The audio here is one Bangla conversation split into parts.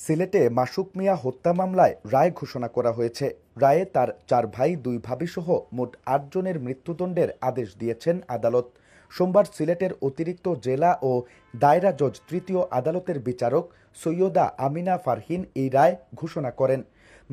সিলেটে মাসুক মিয়া হত্যা মামলায় রায় ঘোষণা করা হয়েছে। রায়ে তার 4 ভাই 2 ভাবিসহ মোট 8 জনের মৃত্যুদণ্ডের আদেশ দিয়েছেন আদালত। সোমবার সিলেটের অতিরিক্ত জেলা ও দায়রা জজ তৃতীয় আদালতের বিচারক সৈয়দা আমিনা ফারহিন এই রায় ঘোষণা করেন।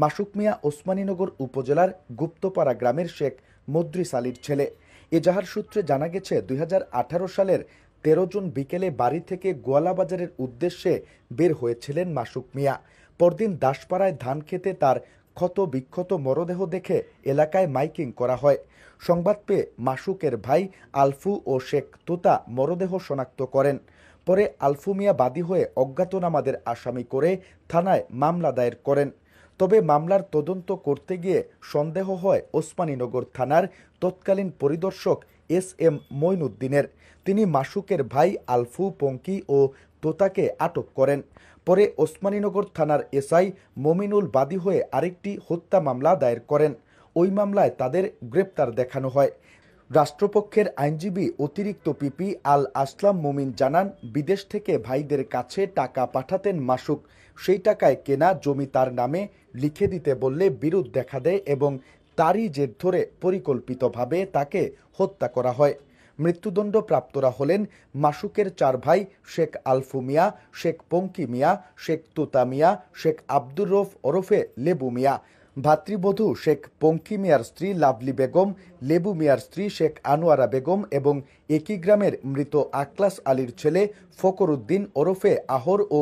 মাসুক মিয়া ওসমানীনগর উপজেলার গুপ্তপাড়া গ্রামের শেখ মদ্রিস আলীর ছেলে। এজাহার সূত্রে জানা গেছে 2018 সালের 13 জুন বিকেলে বাড়ি থেকে গোয়ালাবাজারের উদ্দেশ্যে বের হয়েছিলেন মাসুক মিয়া। পরদিন দাসপাড়ায় ধান খেতে তার ক্ষত বিক্ষত মরদেহ দেখে এলাকায় মাইকিং করা হয়। সংবাদ পেয়ে মাসুকের ভাই আলফু ও শেখ তোতা মরদেহ শনাক্ত করেন। পরে আলফু মিয়া বাদী হয়ে অজ্ঞাতনামাদের আসামি করে থানায় মামলা দায়ের করেন। তবে মামলার তদন্ত করতে গিয়ে সন্দেহ হয় ওসমানীনগর থানার তৎকালীন পরিদর্শক SM মঈনুদ্দিনের। তিনি মাসুকের ভাই আলফু, পঙ্কি ও তোতাকে আটক করেন। পরে ওসমানীনগর থানার SI মমিনুল বাদী হয়ে আরেকটি হত্যা মামলা দায়ের করেন। ওই মামলায় তাদের গ্রেপ্তার দেখানো হয়। রাষ্ট্রপক্ষের আইনজীবী অতিরিক্ত পিপি আল আসলাম মুমিন জানান, বিদেশ থেকে ভাইদের কাছে টাকা পাঠাতেন মাসুক। সেই টাকায় কেনা জমি তার নামে লিখে দিতে বললে বিরোধ দেখা দেয় এবং তারই জের ধরে পরিকল্পিতভাবে তাকে হত্যা করা হয়। মৃত্যুদণ্ড প্রাপ্তরা হলেন মাসুকের 4 ভাই শেখ আলফু মিয়া, শেখ পঙ্কি মিয়া, শেখ তুতা মিয়া, শেখ আব্দুর রউফ ওরফে লেবু মিয়া, ভাতৃবধূ শেখ পঙ্কি মিয়ার স্ত্রী লাভলি বেগম, লেবু মিয়ার স্ত্রী শেখ আনোয়ারা বেগম এবং একই গ্রামের মৃত আকলাস আলীর ছেলে ফকর উদ্দিন ওরফে আহর ও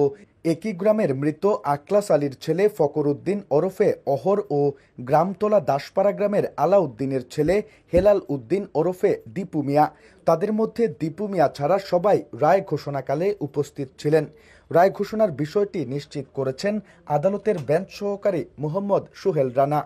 একই গ্রামের মৃত আকলাস আলীর ছেলে ফকর উদ্দিন ওরফে অহর ও গ্রামতলা দাসপাড়া গ্রামের আলাউদ্দিনের ছেলে হেলাল উদ্দিন ওরফে দীপু মিয়া। তাদের মধ্যে দীপু মিয়া ছাড়া সবাই রায় ঘোষণাকালে উপস্থিত ছিলেন। রায় ঘোষণার বিষয়টি নিশ্চিত করেছেন আদালতের বেঞ্চ সহকারী মোহাম্মদ সোহেল রানা।